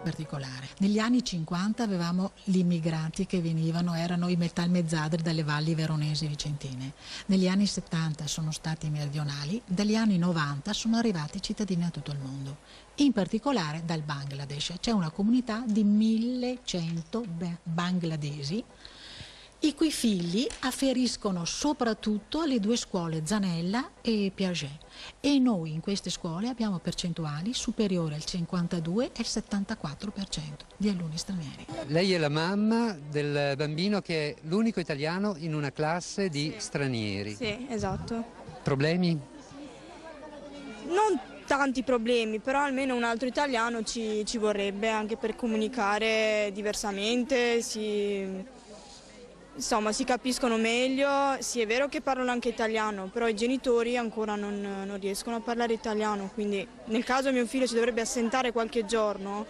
particolare. Negli anni 50 avevamo gli immigrati che erano i metalmezzadri dalle valli veronesi e vicentine. Negli anni 70 sono stati i meridionali, dagli anni 90 sono arrivati cittadini da tutto il mondo, in particolare dal Bangladesh. C'è una comunità di 1100 bangladesi i cui figli afferiscono soprattutto alle due scuole Zanella e Piaget, e noi in queste scuole abbiamo percentuali superiori al 52 e al 74% di alunni stranieri. Lei è la mamma del bambino che è l'unico italiano in una classe di stranieri. Sì, esatto. Problemi? Non tanti problemi, però almeno un altro italiano ci vorrebbe, anche per comunicare diversamente, insomma, si capiscono meglio. Sì, è vero che parlano anche italiano, però i genitori ancora non riescono a parlare italiano, quindi nel caso mio figlio si dovrebbe assentare qualche giorno,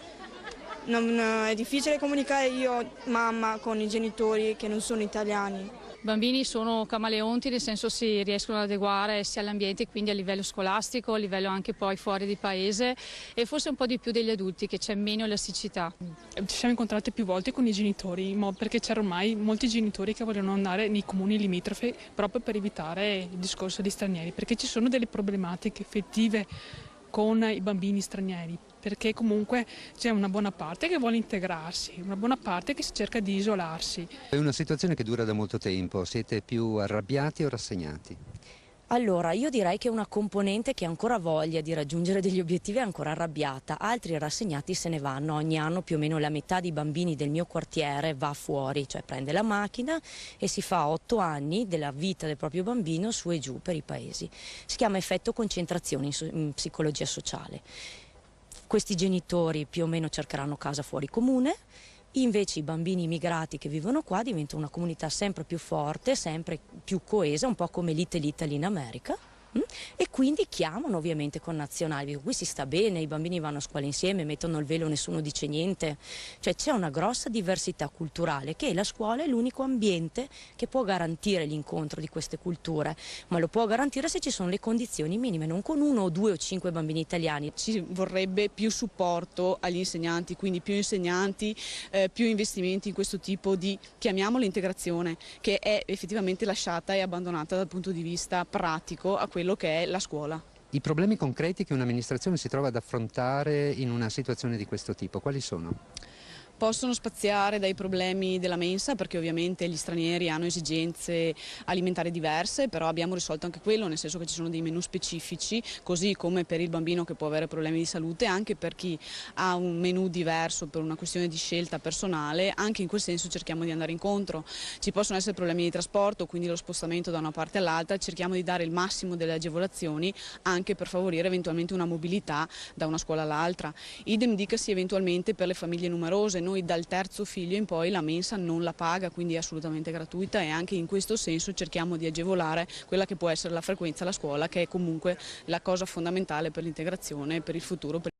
è difficile comunicare io, mamma, con i genitori che non sono italiani. I bambini sono camaleonti, nel senso si riescono ad adeguare sia all'ambiente, quindi a livello scolastico, a livello anche poi fuori di paese, e forse un po' di più degli adulti, che c'è meno elasticità. Ci siamo incontrate più volte con i genitori, perché c'erano ormai molti genitori che vogliono andare nei comuni limitrofi proprio per evitare il discorso di stranieri, perché ci sono delle problematiche effettive con i bambini stranieri, perché comunque c'è una buona parte che vuole integrarsi, una buona parte che si cerca di isolarsi. È una situazione che dura da molto tempo, siete più arrabbiati o rassegnati? Allora, io direi che una componente che ha ancora voglia di raggiungere degli obiettivi è ancora arrabbiata, altri rassegnati se ne vanno. Ogni anno più o meno la metà dei bambini del mio quartiere va fuori, cioè prende la macchina e si fa 8 anni della vita del proprio bambino su e giù per i paesi. Si chiama effetto concentrazione in psicologia sociale. Questi genitori più o meno cercheranno casa fuori comune. Invece i bambini immigrati che vivono qua diventano una comunità sempre più forte, sempre più coesa, un po' come Little Italy in America. E quindi chiamano ovviamente connazionali, qui si sta bene, i bambini vanno a scuola insieme, mettono il velo, nessuno dice niente, cioè c'è una grossa diversità culturale, che la scuola è l'unico ambiente che può garantire l'incontro di queste culture, ma lo può garantire se ci sono le condizioni minime, non con 1 o 2 o 5 bambini italiani. Ci vorrebbe più supporto agli insegnanti, quindi più insegnanti, più investimenti in questo tipo di, chiamiamolo, integrazione, che è effettivamente lasciata e abbandonata dal punto di vista pratico a quello che è la scuola. I problemi concreti che un'amministrazione si trova ad affrontare in una situazione di questo tipo, quali sono? Possono spaziare dai problemi della mensa, perché ovviamente gli stranieri hanno esigenze alimentari diverse, però abbiamo risolto anche quello, nel senso che ci sono dei menù specifici, così come per il bambino che può avere problemi di salute, anche per chi ha un menù diverso per una questione di scelta personale, anche in quel senso cerchiamo di andare incontro. Ci possono essere problemi di trasporto, quindi lo spostamento da una parte all'altra, cerchiamo di dare il massimo delle agevolazioni anche per favorire eventualmente una mobilità da una scuola all'altra. Idem dicasi eventualmente per le famiglie numerose. Noi dal terzo figlio in poi la mensa non la paga, quindi è assolutamente gratuita, e anche in questo senso cerchiamo di agevolare quella che può essere la frequenza alla scuola, che è comunque la cosa fondamentale per l'integrazione e per il futuro.